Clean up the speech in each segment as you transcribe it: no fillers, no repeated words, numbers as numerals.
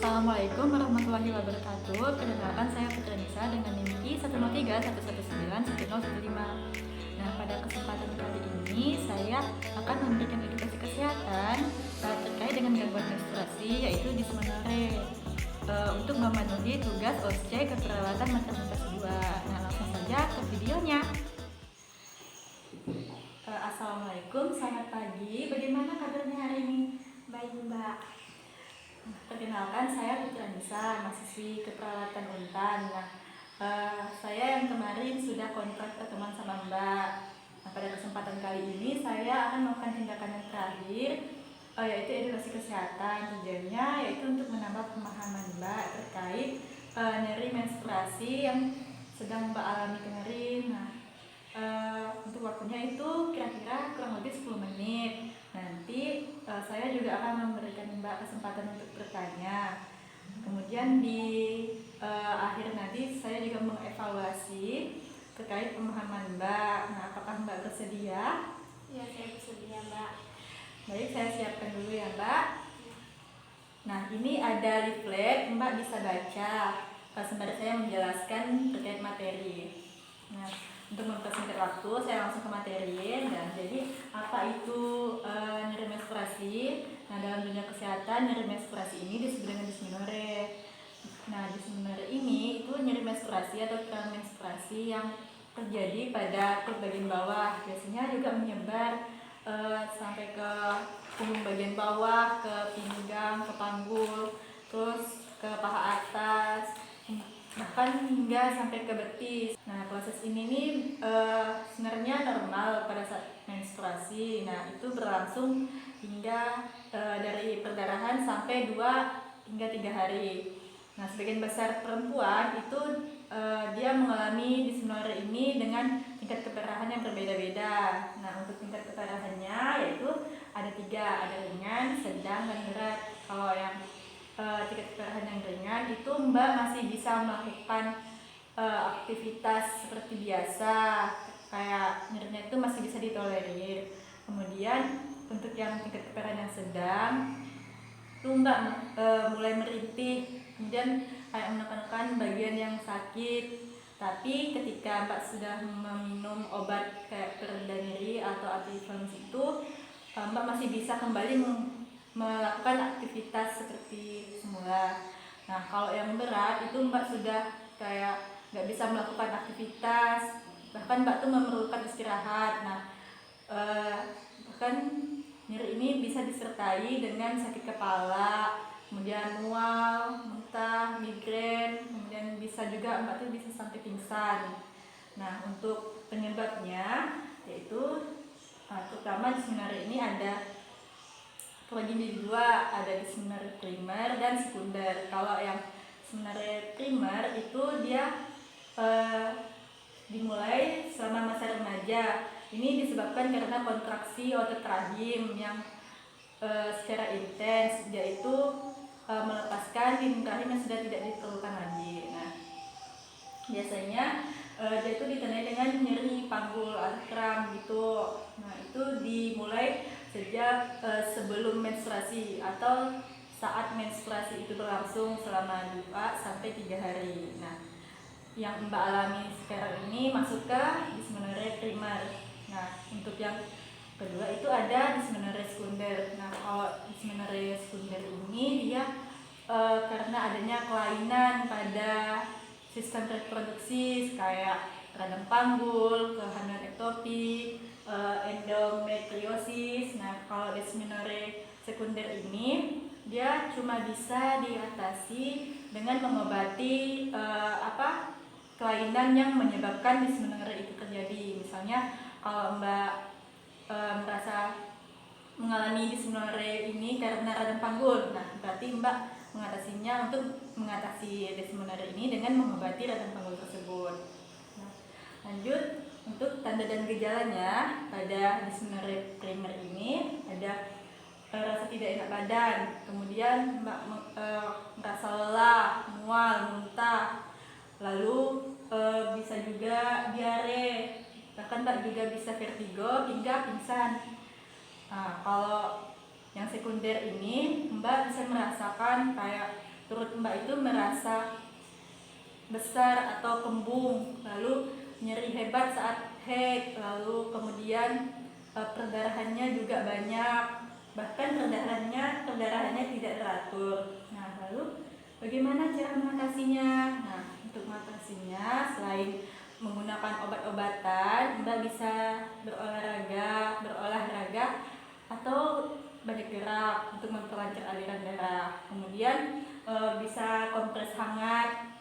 Assalamualaikum warahmatullahi wabarakatuh. Perkenalkan, saya Putra Nisa dengan NIM 10311911015. Nah, pada kesempatan kali ini saya akan memberikan edukasi kesehatan terkait dengan gangguan menstruasi, yaitu dysmenorrhea, untuk memenuhi tugas OSC keperawatan maternitas 2. Nah, langsung saja ke videonya. Assalamualaikum, selamat pagi. Bagaimana kabarnya hari ini? Baik, Mbak. Perkenalkan, saya Putra Nisa, mahasiswi keperawatan Untan. Nah, saya yang kemarin sudah kontrak pertemuan sama Mbak. Nah, pada kesempatan kali ini saya akan melakukan tindakan yang terakhir, yaitu edukasi kesehatan. Tujuannya yaitu untuk menambah pemahaman Mbak terkait nyeri menstruasi yang sedang Mbak alami kemarin. Nah, untuk waktunya itu kira-kira kurang lebih 10 menit. Nanti saya juga akan memberikan Mbak kesempatan untuk bertanya. Kemudian di akhir nanti saya juga mengevaluasi terkait pemahaman Mbak. Nah, apakah Mbak bersedia? Ya, saya bersedia, Mbak. Baik, saya siapkan dulu ya Mbak. Nah, ini ada leaflet, Mbak bisa baca sembari saya menjelaskan terkait materi. Nah, untuk mempersingkat waktu, saya langsung ke materi. Dan jadi apa itu nyeri menstruasi? Nah, dalam dunia kesehatan, nyeri menstruasi ini disebut dengan dysmenorrhea. Nah, dysmenorrhea ini itu nyeri menstruasi atau kelainan menstruasi yang terjadi pada perut bagian bawah. Biasanya juga menyebar sampai ke punggung bagian bawah, ke pinggang, ke panggul, terus ke paha atas, bahkan hingga sampai ke betis. Nah, proses ini nih sebenarnya normal pada saat menstruasi. Nah, itu berlangsung hingga dari perdarahan sampai 2 hingga 3 hari. Nah, sebagian besar perempuan itu dia mengalami dysmenorrhea ini dengan tingkat keparahan yang berbeda-beda. Nah, untuk tingkat keparahannya yaitu ada 3, ada ringan, sedang, dan berat. Kalau yang tingkat keparahan yang ringan itu Mbak masih bisa melakukan aktivitas seperti biasa, kayak nyerinya itu masih bisa ditolerir. Kemudian untuk yang tingkat keparahan yang sedang itu Mbak mulai merintih, kemudian kayak menekan bagian yang sakit. Tapi ketika Mbak sudah meminum obat kayak pereda nyeri atau antiinflamasi itu, Mbak masih bisa kembali melakukan aktivitas seperti semula. Nah, kalau yang berat itu Mbak sudah kayak nggak bisa melakukan aktivitas, bahkan Mbak tuh memerlukan istirahat. Nah, bahkan nyeri ini bisa disertai dengan sakit kepala, kemudian mual, muntah, migrain, kemudian bisa juga Mbak tuh bisa sampai pingsan. Nah, untuk penyebabnya yaitu terutama dysmenorrhea ini ada terbagi 2, ada dysmenorrhea primer dan sekunder. Kalau yang dysmenorrhea primer itu dia dimulai selama masa remaja. Ini disebabkan karena kontraksi otot rahim yang secara intens, yaitu melepaskan dinding rahim yang sudah tidak diperlukan lagi. Nah, biasanya dia itu ditandai dengan nyeri panggul atau kram gitu. Nah, itu dimulai sejak sebelum menstruasi atau saat menstruasi itu berlangsung selama 2 sampai 3 hari. Nah, yang Mbak alami sekarang ini masuk ke dysmenorrhea primer. Nah, untuk yang kedua itu ada dysmenorrhea sekunder. Nah, kalau dysmenorrhea sekunder ini dia karena adanya kelainan pada sistem reproduksi kayak radang panggul, kehamilan ektopik, endometriosis. Nah, kalau dysmenorrhea sekunder ini dia cuma bisa diatasi dengan mengobati kelainan yang menyebabkan dysmenorrhea itu terjadi. Misalnya kalau Mbak merasa mengalami dysmenorrhea ini karena radang panggul, nah berarti Mbak mengatasinya untuk mengatasi dysmenorrhea ini dengan mengobati radang panggul tersebut. Nah, lanjut untuk tanda dan gejalanya pada dysmenorrhea primer ini ada rasa tidak enak badan, kemudian Mbak merasa lelah, mual, muntah, lalu bisa juga diare, bahkan Mbak juga bisa vertigo hingga pingsan. Nah, kalau yang sekunder ini Mbak bisa merasakan kayak perut Mbak itu merasa besar atau kembung, lalu nyeri hebat saat haid, lalu kemudian perdarahannya juga banyak, bahkan perdarahannya tidak teratur. Nah, lalu bagaimana cara mengatasinya? Nah, untuk mengatasinya selain menggunakan obat-obatan, Mbak bisa berolahraga atau banyak gerak untuk memperlancar aliran darah. Kemudian bisa kompres hangat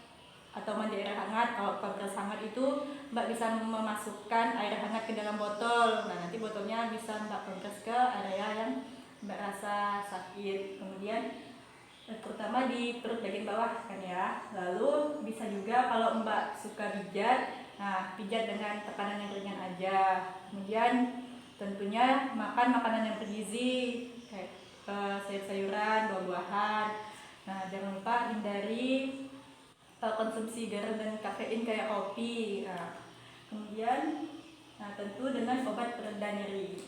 atau mandi air hangat. Kalau kompres hangat itu Mbak bisa memasukkan air hangat ke dalam botol. Nah, nanti botolnya bisa Mbak kompres ke area yang Mbak rasa sakit. Kemudian terutama di perut bagian bawah kan ya. Lalu bisa juga kalau Mbak suka pijat, nah pijat dengan tekanan yang ringan aja. Kemudian tentunya makan makanan yang bergizi kayak sayur-sayuran, buah-buahan. Nah, jangan lupa hindari konsumsi garam dan kafein kayak kopi. Nah, kemudian tentu dengan obat pereda nyeri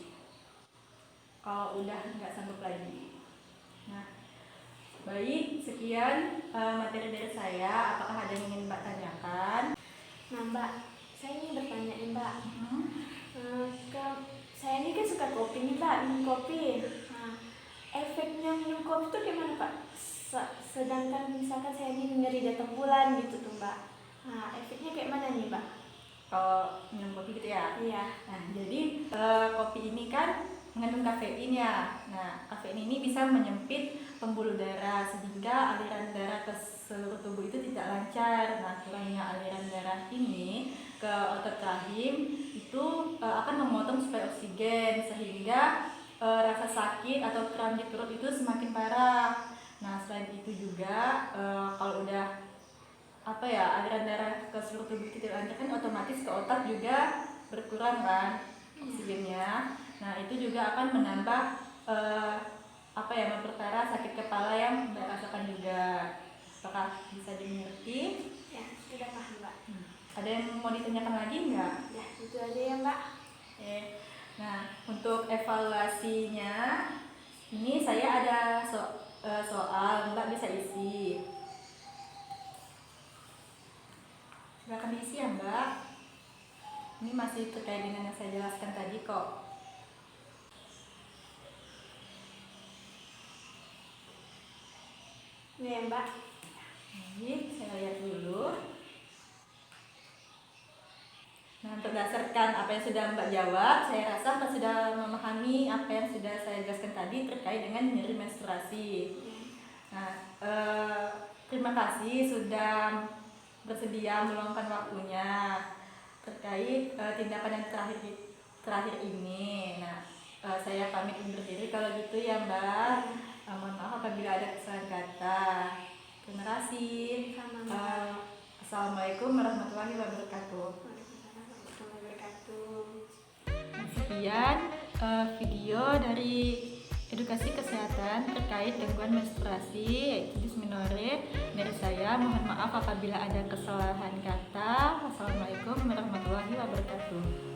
kalau udah nggak sanggup lagi. Nah, baik, sekian materi dari saya. Apakah ada yang ingin Mbak tanyakan? Nah Mbak, saya ingin bertanya nih Mbak. Saya ini kan suka kopi nih Mbak, minum kopi. Nah, efeknya minum kopi itu gimana Pak? Sedangkan misalkan saya ini nyeri datang bulan gitu tuh Mbak. Nah, efeknya kayak mana nih Mbak? Kalau minum kopi gitu ya? Iya. Nah, jadi kopi ini kan mengandung kafein ya. Nah, kafein ini bisa menyempit pembuluh darah sehingga aliran darah ke seluruh tubuh itu tidak lancar. Nah, kurangnya aliran darah ini ke otot rahim itu akan memotong suplai oksigen sehingga rasa sakit atau kram di perut itu semakin parah. Nah, selain itu juga kalau udah aliran darah ke seluruh tubuh itu tidak lancar kan otomatis ke otak juga berkurang kan oksigennya. Nah, itu juga akan menambah memperparah sakit kepala yang Mbak rasakan juga. Apakah bisa dimengerti? Ya, sudah paham Mbak. Ada yang mau ditanyakan lagi nggak? Ya, itu aja ya Mbak. Nah, untuk evaluasinya ini saya ada soal, Mbak bisa isi. Silakan diisi ya Mbak. Ini masih terkait dengan yang saya jelaskan tadi kok. Ini ya Mbak. Baik, saya lihat dulu. Nah, berdasarkan apa yang sudah Mbak jawab, saya rasa Mbak sudah memahami apa yang sudah saya jelaskan tadi terkait dengan nyeri menstruasi. Nah, terima kasih sudah bersedia meluangkan waktunya terkait tindakan yang terakhir ini. Nah, saya pamit undur diri kalau gitu ya Mbak. Mohon maaf apabila ada kesalahan kata. Terima kasih. Assalamualaikum warahmatullahi wabarakatuh. Sekian video dari edukasi kesehatan terkait gangguan menstruasi yaitu dysmenorrhea dari saya. Mohon maaf apabila ada kesalahan kata. Wassalamualaikum warahmatullahi wabarakatuh.